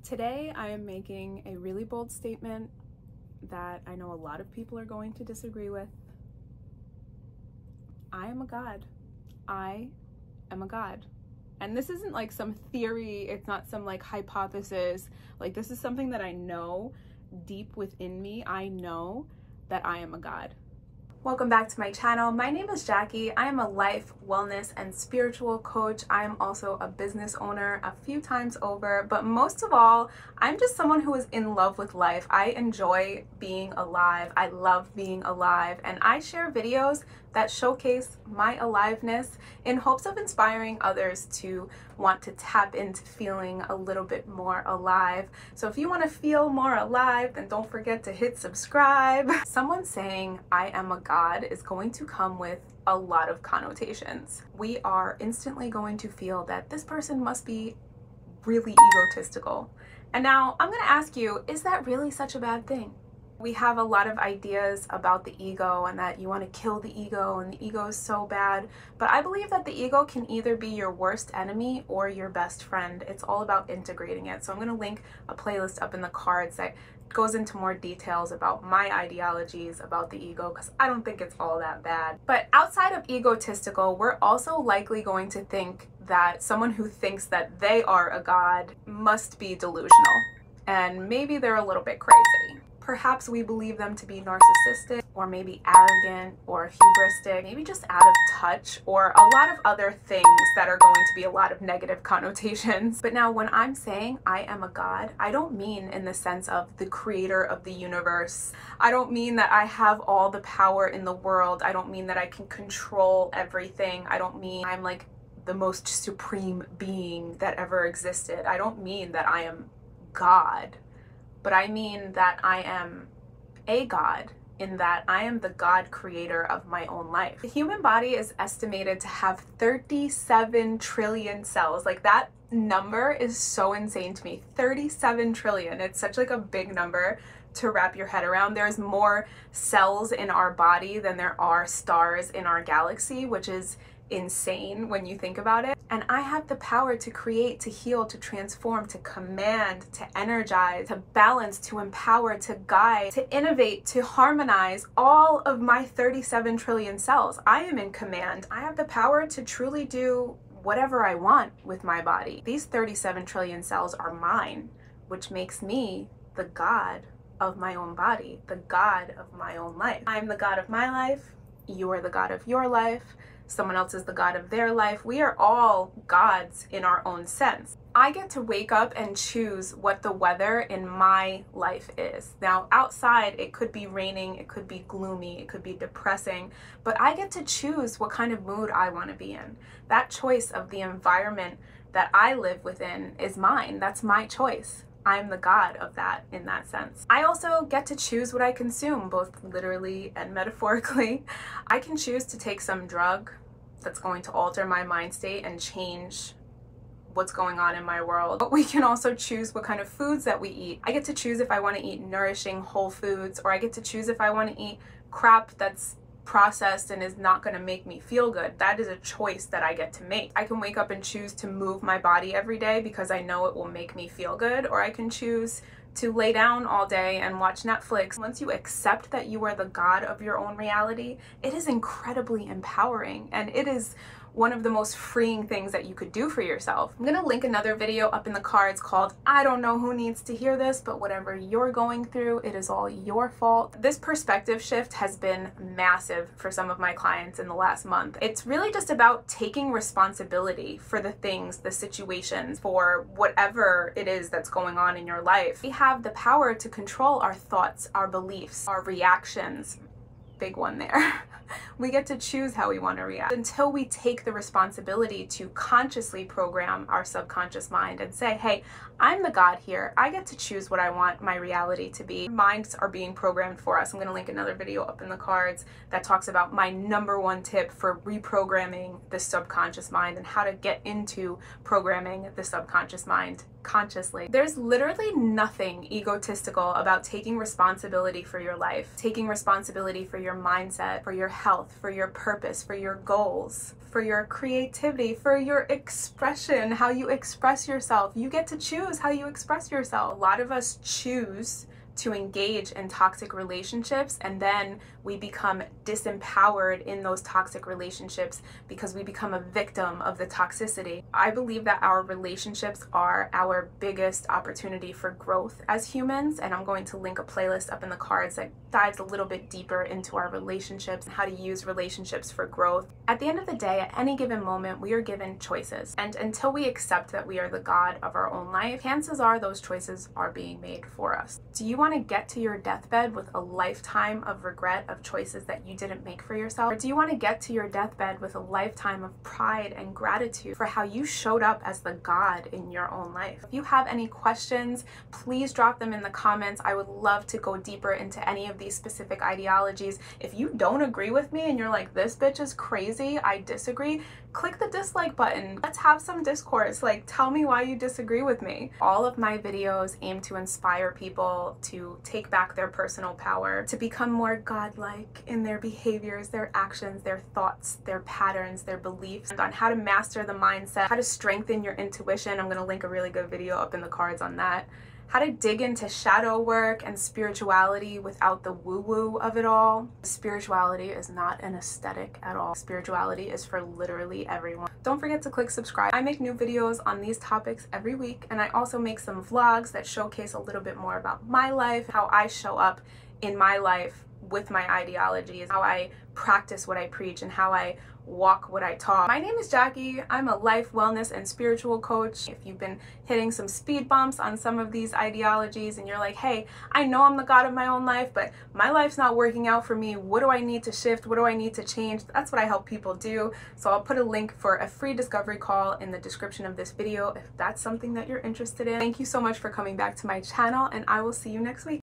Today I am making a really bold statement that I know a lot of people are going to disagree with. I am a god. I am a god. And this isn't like some theory, it's not some like hypothesis. Like, this is something that I know deep within me. I know that I am a god. Welcome back to my channel. My name is Jackie. I am a life, wellness, and spiritual coach. I am also a business owner a few times over, but most of all, I'm just someone who is in love with life. I enjoy being alive. I love being alive, and I share videos that showcase my aliveness in hopes of inspiring others to want to tap into feeling a little bit more alive. So if you want to feel more alive, then don't forget to hit subscribe. Someone saying I am a god is going to come with a lot of connotations. We are instantly going to feel that this person must be really egotistical. And now I'm going to ask you, is that really such a bad thing? We have a lot of ideas about the ego and that you want to kill the ego and the ego is so bad. But I believe that the ego can either be your worst enemy or your best friend. It's all about integrating it. So I'm going to link a playlist up in the cards that goes into more details about my ideologies about the ego, because I don't think it's all that bad. But outside of egotistical, we're also likely going to think that someone who thinks that they are a god must be delusional, and maybe they're a little bit crazy. Perhaps we believe them to be narcissistic, or maybe arrogant, or hubristic, maybe just out of touch, or a lot of other things that are going to be a lot of negative connotations. But now when I'm saying I am a god, I don't mean in the sense of the creator of the universe. I don't mean that I have all the power in the world. I don't mean that I can control everything. I don't mean I'm like the most supreme being that ever existed. I don't mean that I am God. But I mean that I am a god, in that I am the god creator of my own life. The human body is estimated to have 37 trillion cells. Like, that number is so insane to me. 37 trillion. It's such like a big number to wrap your head around. There's more cells in our body than there are stars in our galaxy, which is insane when you think about it. And I have the power to create, to heal, to transform, to command, to energize, to balance, to empower, to guide, to innovate, to harmonize all of my 37 trillion cells. I am in command. I have the power to truly do whatever I want with my body. These 37 trillion cells are mine, which makes me the god of my own body, the god of my own life. I'm the god of my life. You are the god of your life. Someone else is the god of their life. We are all gods in our own sense. I get to wake up and choose what the weather in my life is. Now, outside, it could be raining, it could be gloomy, it could be depressing, but I get to choose what kind of mood I want to be in. That choice of the environment that I live within is mine. That's my choice. I'm the god of that in that sense. I also get to choose what I consume, both literally and metaphorically. I can choose to take some drug that's going to alter my mind state and change what's going on in my world. But we can also choose what kind of foods that we eat. I get to choose if I want to eat nourishing whole foods, or I get to choose if I want to eat crap that's processed and is not going to make me feel good. That is a choice that I get to make. I can wake up and choose to move my body every day because I know it will make me feel good, or I can choose to lay down all day and watch Netflix. Once you accept that you are the god of your own reality, it is incredibly empowering, and it is one of the most freeing things that you could do for yourself. I'm gonna link another video up in the cards called I Don't Know Who Needs to Hear This, but whatever you're going through, it is all your fault. This perspective shift has been massive for some of my clients in the last month. It's really just about taking responsibility for the things, the situations, for whatever it is that's going on in your life. We have the power to control our thoughts, our beliefs, our reactions. Big one there. We get to choose how we want to react. Until we take the responsibility to consciously program our subconscious mind and say, hey, I'm the god here. I get to choose what I want my reality to be. Minds are being programmed for us. I'm going to link another video up in the cards that talks about my #1 tip for reprogramming the subconscious mind and how to get into programming the subconscious mind consciously. There's literally nothing egotistical about taking responsibility for your life, taking responsibility for your your mindset, for your health, for your purpose, for your goals, for your creativity, for your expression, how you express yourself. You get to choose how you express yourself. A lot of us choose to engage in toxic relationships, and then we become disempowered in those toxic relationships because we become a victim of the toxicity. I believe that our relationships are our biggest opportunity for growth as humans, and I'm going to link a playlist up in the cards that dives a little bit deeper into our relationships and how to use relationships for growth. At the end of the day, at any given moment, we are given choices, and until we accept that we are the God of our own life, chances are those choices are being made for us. Do you want to get to your deathbed with a lifetime of regret of choices that you didn't make for yourself? Or do you want to get to your deathbed with a lifetime of pride and gratitude for how you showed up as the God in your own life? If you have any questions, please drop them in the comments. I would love to go deeper into any of these specific ideologies. If you don't agree with me and you're like, this bitch is crazy, I disagree, click the dislike button. Let's have some discourse. Like, tell me why you disagree with me. All of my videos aim to inspire people to take back their personal power, to become more godlike in their behaviors, their actions, their thoughts, their patterns, their beliefs, and on how to master the mindset, how to strengthen your intuition. I'm going to link a really good video up in the cards on that. How to dig into shadow work and spirituality without the woo-woo of it all. Spirituality is not an aesthetic at all. Spirituality is for literally everyone. Don't forget to click subscribe. I make new videos on these topics every week, and I also make some vlogs that showcase a little bit more about my life, how I show up in my life with my ideologies, how I practice what I preach, and how I walk what I talk. My name is Jackie. I'm a life, wellness, and spiritual coach. If you've been hitting some speed bumps on some of these ideologies and you're like, hey, I know I'm the God of my own life, but my life's not working out for me. What do I need to shift? What do I need to change? That's what I help people do. So I'll put a link for a free discovery call in the description of this video if that's something that you're interested in. Thank you so much for coming back to my channel, and I will see you next week.